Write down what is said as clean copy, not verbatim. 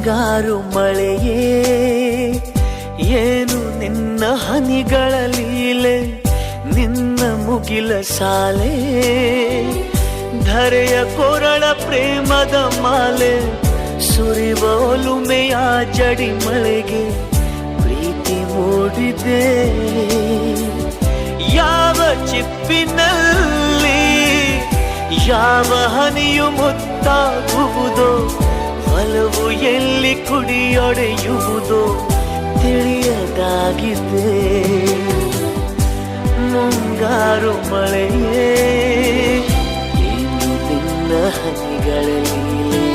ಮುಂಗಾರು ಮಳೆಯೇ ಏನು ನಿನ್ನ ಹನಿಗಳ ಲೀಲೆ, ನಿನ್ನ ಮುಗಿಲ ಸಾಲೆ ಧರೆಯ ಕೊರಳ ಪ್ರೇಮದ ಮಾಲೆ, ಸುರಿವ ಒಲುಮೆಯ ಜಡಿ ಮಳೆಗೆ ಪ್ರೀತಿ ಮೂಡಿದೆ. ಯಾವ ಚಿಪ್ಪಿನಲ್ಲಿ ಯಾವ ಹನಿಯು ಮುತ್ತಾಗುವುದೋ, ಒಲವು ಎಲ್ಲಿ ಕುಡಿಯೊಡೆಯುವುದೋ ತಿಳಿಯದಾಗಿದೆ. ಮುಂಗಾರು ಮಳೆಯೇ ಏನು ನಿನ್ನ ಹನಿಗಳ ಲೀಲೆ.